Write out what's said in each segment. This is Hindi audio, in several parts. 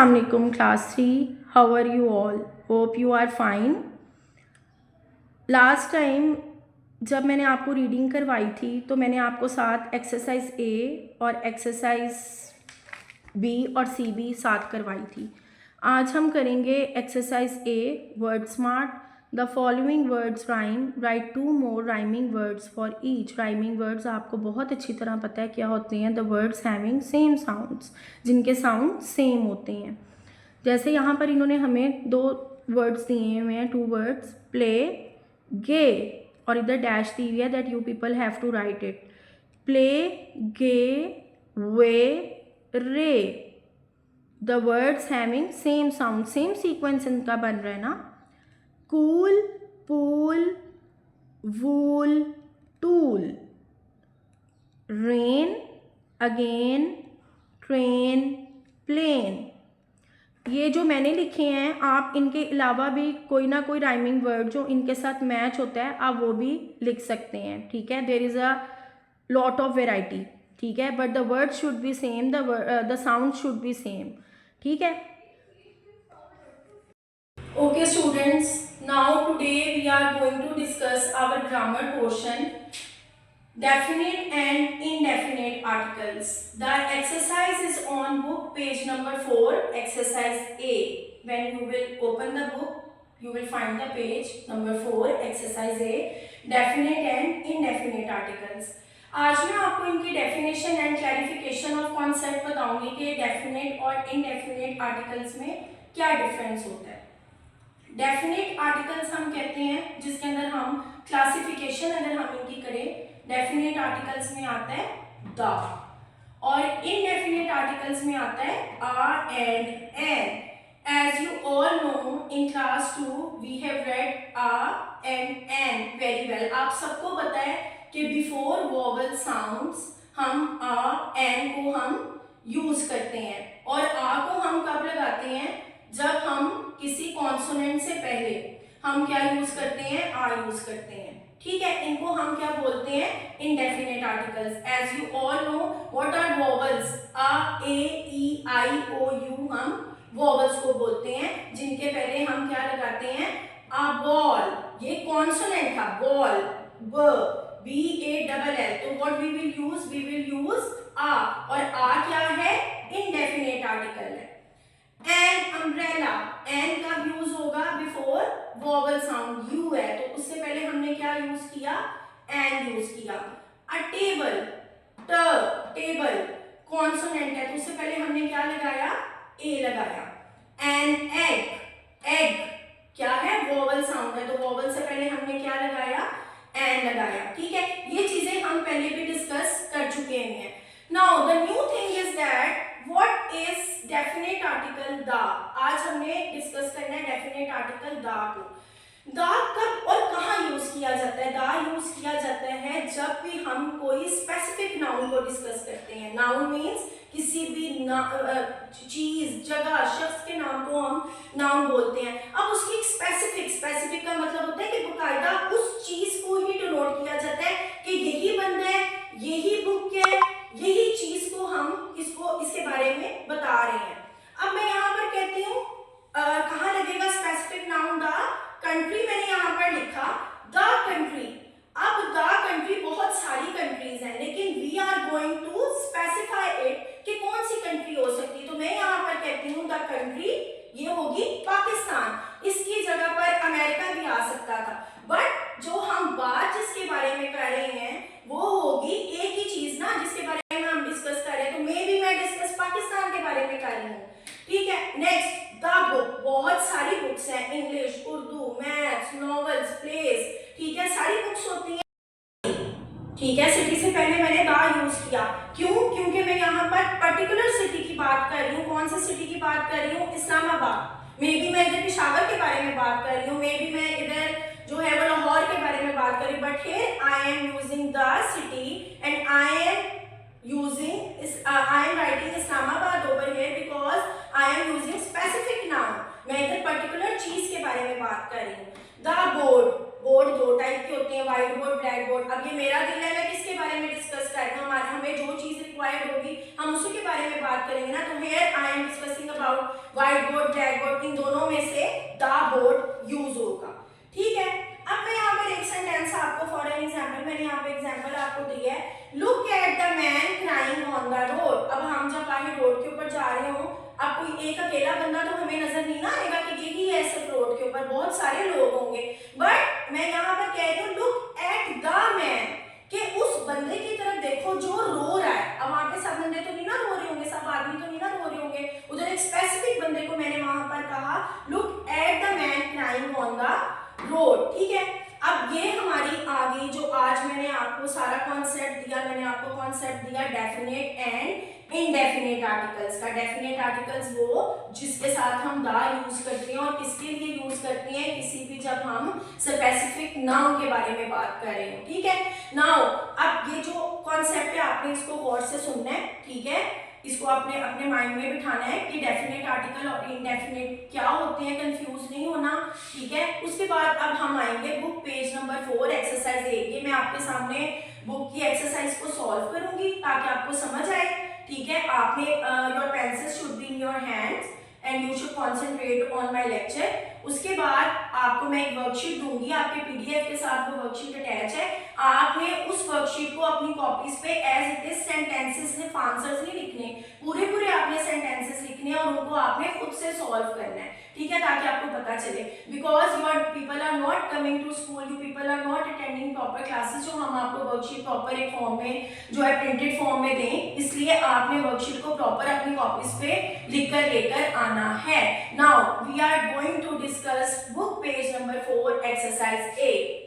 Assalamualaikum class 3, how are you all? Hope you are fine. Last time जब मैंने आपको रीडिंग करवाई थी तो मैंने आपको साथ एक्सरसाइज ए और एक्सरसाइज बी और सी भी साथ करवाई थी. आज हम करेंगे exercise a word smart. The following words rhyme, right 2 more rhyming words for each. Rhyming words आपको बहुत अच्छी तरह पता है क्या होते हैं. The words having same sounds, जिनके साउंड सेम होते हैं. जैसे यहाँ पर इन्होंने हमें 2 वर्ड्स दिए हुए हैं, 2 वर्ड्स, प्ले, गे, और इधर डैश दी हुई है that you people have to write it. Play, gay, way, ray. The words having same sound, same sequence इनका बन रहा है ना. Cool, pool, wool, tool. Rain, again, train, plane. ये जो मैंने लिखे हैं, आप इनके अलावा भी कोई ना कोई राइमिंग वर्ड जो इनके साथ मैच होता है आप वो भी लिख सकते हैं. ठीक है, there is a lot of variety. ठीक है, but the word should be same, the sound should be same. ठीक है. Okay students, now today we are going to discuss our grammar portion, definite and indefinite articles. The exercise is on book page number 4, exercise A. When you will open the book, you will find the page number 4, exercise A, definite and indefinite articles. आज मैं आपको इनकी definition and clarification of concept बताऊंगी कि डेफिनेट और इनडेफिनेट आर्टिकल्स में क्या डिफरेंस होता है. डेफिनेट आर्टिकल्स हम कहते हैं जिसके अंदर हम क्लासिफिकेशन अगर हम इनकी करें, डेफिनेट आर्टिकल्स में आता है द, और इनडेफिनेट आर्टिकल्स में आता है a and an. As you all know in class 2 we have read a and an very well. आप सबको पता है कि बिफोर वोवेल साउंड्स हम आ एन को हम यूज करते हैं, और आ को हम कब लगाते हैं, जब हम किसी कॉन्सोनेंट से पहले हम क्या यूज करते हैं, आ यूज करते हैं. ठीक है, इनको हम क्या बोलते हैं, indefinite articles. As you all know what are vowels, a, A, E, I, O, U, हम वोवेल्स को बोलते हैं जिनके पहले हम क्या लगाते हैं, आ बॉल. ये कॉन्सोनेंट था बॉल, ब, बी ए डबल एल. तो what we will use a, और आ क्या है, इनडेफिनेट आर्टिकल है. एन अम्ब्रेला, एन का यूज होगा बिफोर वोवेल साउंड, यू है तो उससे पहले हमने क्या यूज किया, एन यूज किया. अ टेबल, ट, टेबल कॉन्सोनेंट है तो उससे पहले हमने क्या लगाया, ए लगाया. एन एग, एग क्या है, वोवेल साउंड है तो वोवेल से पहले हमने क्या लगाया, एन लगाया. ठीक है, ये चीजें हम पहले भी डिस्कस कर चुके हैं. Now the new thing is that what is definite article the. आज हमने डिस्कस करना है डेफिनेट आर्टिकल द को. द कब और कहाँ यूज किया जाता है, द यूज किया जाता है जब भी हम कोई स्पेसिफिक नाउन को डिस्कस करते हैं. नाउन मीन्स किसी भी चीज, जगह, शख्स के नाम को हम नाउन बोलते हैं. अब उसकी स्पेसिफिक का मतलब होता है कि बकायदा उस चीज को ही डिनोट किया जाता है कि यही बंदा है, यही बुक है, यही चीज को हम इसके बारे में बता रहे हैं. अब मैं यहाँ पर कहती हूँ कहाँ लगेगा स्पेसिफिक नाउन, द कंट्री. मैंने यहाँ पर लिखा द कंट्री. अब द कंट्री बहुत सारी कंट्रीज हैं, लेकिन we are going to specify it कि कौन सी कंट्री हो सकती है. तो मैं यहाँ पर कहती हूँ द कंट्री, ये होगी पाकिस्तान. इसकी जगह पर अमेरिका भी आ सकता था, बट जो हम बात जिसके बारे में कर रहे हैं वो होगी एक ही चीज ना जिसके बारे में हम डिस्कस कर रहे हैं. तो मैं डिस्कस पाकिस्तान के बारे में कर रही हूँ. ठीक है, नेक्स्ट द बुक. बहुत सारी बुक्स हैं, English, Urdu, maths, novels, place. ठीक है, सारी बुक्स होती हैं. ठीक है, सिटी से पहले मैंने द यूज किया. क्यों? क्योंकि मैं यहाँ पर पर्टिकुलर सिटी की बात कर रही हूँ. कौन सी सिटी की बात कर रही हूँ, इस्लामाबाद. मे बी मैं इधर पेशावर के बारे में बात कर रही हूँ, मे बी मैं इधर जो है वो लाहौर के बारे में बात कर रही हूँ. But here I am using the city and I am writing Islamabad over here because I am using specific noun. मैं इधर पर्टिकुलर चीज के बारे में बात कर रही हूँ. द बोर्ड बोर्ड दो टाइप के होते हैं, व्हाइट बोर्ड, ब्लैक बोर्ड। अब ये मेरा दिल है, मैं किसके बारे में डिस्कस कर रही हूँ, हमें जो चीज रिक्वायर्ड होगी हम उसी के बारे में बात करेंगे ना। तो here I am discussing about white board, black board, इन दोनों में से द बोर्ड यूज होगा, ठीक है। अब मैं यहाँ पर एक सेंटेंस आपको फॉर एन एग्जाम्पल, मैंने यहाँ पे एग्जाम्पल आपको दिया है, look at the man crying on the road. अब हम जब कहीं रोड के ऊपर जा रहे हो, अब कोई एक अकेला बंदा तो हमें नजर नहीं ना आएगा कि यही है सिर्फ रोड के ऊपर, बहुत सारे लोग होंगे, बट मैं यहाँ पर कह रही हूँ लुक एट द मैन, कि उस बंदे की तरफ देखो जो रो रहा है। अब वहां पे सब बंदे तो नहीं ना रो रहे होंगे, सब आदमी तो नहीं ना रो रहे होंगे, उधर एक स्पेसिफिक बंदे को मैंने वहां पर कहा look at the man crying on the road, ठीक है। अब ये हमारी आगे जो आज मैंने आपको सारा कॉन्सेप्ट दिया, मैंने आपको कॉन्सेप्ट दिया डेफिनेट एंड इनडेफिनेट आर्टिकल्स का। डेफिनेट आर्टिकल्स वो जिसके साथ हम द यूज करते हैं, और किसके लिए यूज करते हैं, किसी भी जब हम स्पेसिफिक नाउन के बारे में बात कर रहे हो, ठीक है। नाउ अब ये जो कॉन्सेप्ट है आपने इसको गौर से सुनना है, ठीक है, इसको आपने अपने माइंड में बिठाना है कि डेफिनेट आर्टिकल और इनडेफिनेट क्या होते हैं, कंफ्यूज नहीं होना, ठीक है। उसके बाद अब हम आएंगे बुक पेज नंबर 4 एक्सरसाइज 8। ये मैं आपके सामने बुक की एक्सरसाइज को सॉल्व करूंगी ताकि आपको समझ आए, ठीक है। आपने your pencils should be in your hands and you should concentrate on my lecture. उसके बाद आपको मैं एक वर्कशीट दूंगी, आपके पीडीएफ के साथ वो वर्कशीट अटैच है। आपने उस वर्कशीट को अपनी कॉपीज पे एज इट इज सेंटेंसेस सिर्फ आंसर्स नहीं लिखने, पूरे आपने सेंटेंसेस लिखने और उनको आपने खुद से सॉल्व करना है, ठीक है, ताकि आपको पता चले। Because your people are not coming to school, you people are not attending proper classes, जो हम आपको वर्कशीट प्रॉपर एक फॉर्म में जो है प्रिंटेड फॉर्म में दें, इसलिए आपने वर्कशीट को प्रॉपर अपनी कॉपीज पे लिख कर लेकर आना है। Now we are going to discuss book page number 4 exercise 8।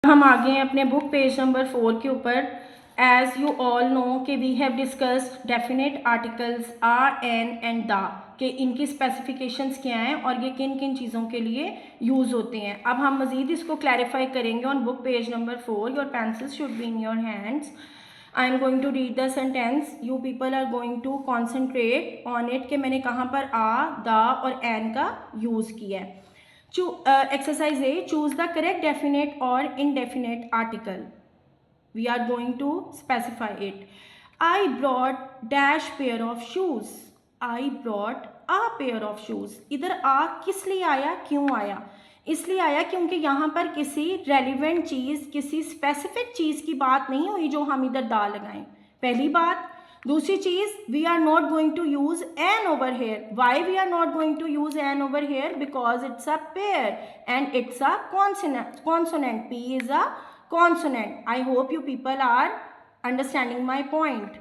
हम आगे हैं अपने बुक पेज नंबर 4 के ऊपर। एज यू ऑल नो कि we have discussed definite articles a, an and the, कि इनकी स्पेसिफिकेशंस क्या हैं और ये किन किन चीज़ों के लिए यूज़ होते हैं। अब हम मज़ीद इसको क्लैरिफाई करेंगे on book page number 4। Your pencils should be in your hands. I am going to read the sentence, you people are going to concentrate on it, कि मैंने कहाँ पर आ, द और एन का यूज़ किया है। Exercise A, choose the correct definite or indefinite article. We are going to specify it. I brought dash pair of shoes. I brought a pair of shoes. इधर आ किस लिए आया, क्यों आया? इसलिए आया क्योंकि यहाँ पर किसी रेलिवेंट चीज़, किसी स्पेसिफिक चीज़ की बात नहीं हुई जो हम इधर दा लगाएं, पहली बात। दूसरी चीज, we are not going to use an over here. Why we are not going to use an over here? Because it's a pear and it's a consonant. P is a consonant. I hope you people are understanding my point.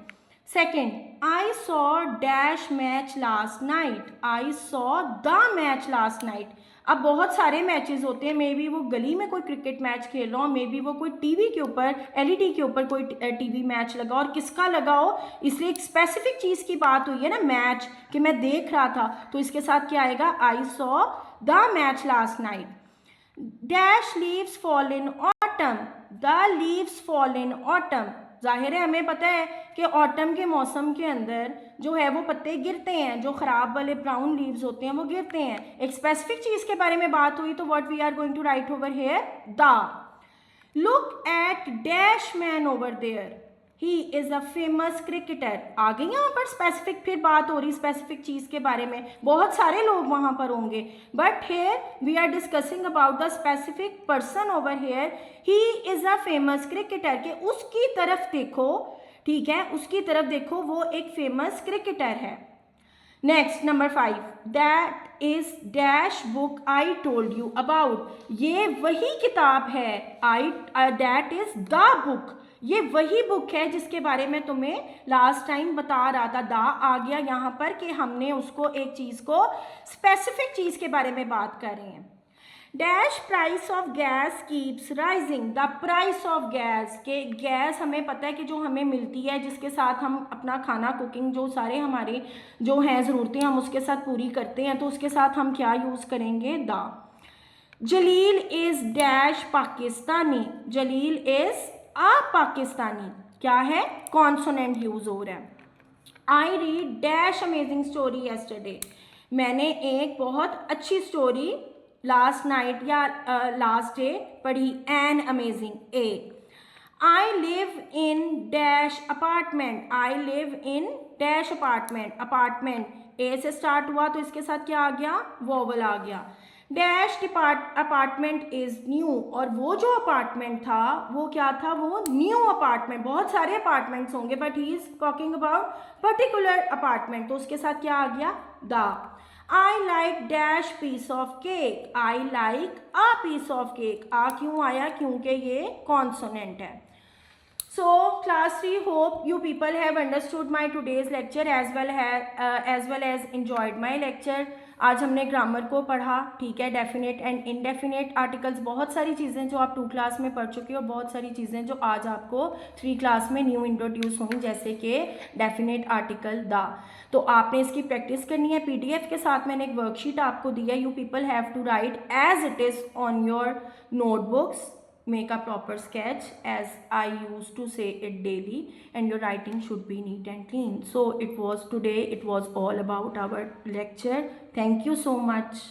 Second, I saw dash match last night. I saw the match last night. अब बहुत सारे मैचेस होते हैं, मे बी वो गली में कोई क्रिकेट मैच खेल रहा हो, मे बी वो कोई टीवी के ऊपर, एलईडी के ऊपर कोई टीवी मैच लगा, और किसका लगा हो, इसलिए एक स्पेसिफिक चीज़ की बात हुई है ना, मैच, कि मैं देख रहा था, तो इसके साथ क्या आएगा, आई saw the match last night. Dash leaves fall in autumn. The leaves fall in autumn. जाहिर है हमें पता है कि ऑटम के मौसम के अंदर जो है वो पत्ते गिरते हैं, जो ख़राब वाले ब्राउन लीव्स होते हैं वो गिरते हैं। एक स्पेसिफिक चीज़ के बारे में बात हुई, तो what we are going to write over here, the. Look at dash man over there, he is a famous cricketer. आ गई यहाँ पर स्पेसिफिक, फिर बात हो रही स्पेसिफिक चीज़ के बारे में, बहुत सारे लोग वहाँ पर होंगे, but here we are discussing about the specific person over here, he is a famous cricketer, के उसकी तरफ देखो, ठीक है, उसकी तरफ देखो, वो एक फेमस क्रिकेटर है। Next number 5, that is dash book I told you about. ये वही किताब है, आई, दैट इज द बुक, ये वही बुक है जिसके बारे में तुम्हें लास्ट टाइम बता रहा था। दा आ गया यहाँ पर कि हमने उसको, एक चीज़ को, स्पेसिफिक चीज़ के बारे में बात कर रहे हैं। Dash price of gas keeps rising. The price of gas, के गैस हमें पता है कि जो हमें मिलती है, जिसके साथ हम अपना खाना, कुकिंग, जो सारे हमारे जो हैं ज़रूरतें हम उसके साथ पूरी करते हैं, तो उसके साथ हम क्या यूज़ करेंगे, the. Jalil is dash Pakistani. Jalil is a Pakistani, क्या है, कॉन्सोनेंट यूज हो रहा है। I read dash amazing story yesterday. मैंने एक बहुत अच्छी स्टोरी लास्ट नाइट या लास्ट डे पढ़ी an amazing. A, I live in dash apartment, I live in dash apartment, apartment A से स्टार्ट हुआ तो इसके साथ क्या आ गया, वोवल आ गया। डैश अपार्टमेंट इज न्यू, और वो जो अपार्टमेंट था वो क्या था, वो न्यू अपार्टमेंट। बहुत सारे अपार्टमेंट्स होंगे but he is talking about particular apartment, तो उसके साथ क्या आ गया, the. I like dash piece of cake, I like a piece of cake, a क्यों आया, क्योंकि ये कॉन्सोनेंट है। So class 3, hope you people have understood my today's lecture as well as enjoyed my lecture। आज हमने ग्रामर को पढ़ा, ठीक है, डेफिनेट एंड इनडेफिनेट आर्टिकल्स, बहुत सारी चीज़ें जो आप 2 क्लास में पढ़ चुके हो, बहुत सारी चीज़ें जो आज आपको 3 क्लास में न्यू इंट्रोड्यूस होंगी, जैसे कि डेफिनेट आर्टिकल द। तो आपने इसकी प्रैक्टिस करनी है। PDF के साथ मैंने एक वर्कशीट आपको दी है, you people have to write as it is on your notebooks, make a proper sketch as I used to say it daily, and your writing should be neat and clean. So it was all about our lecture. Thank you so much.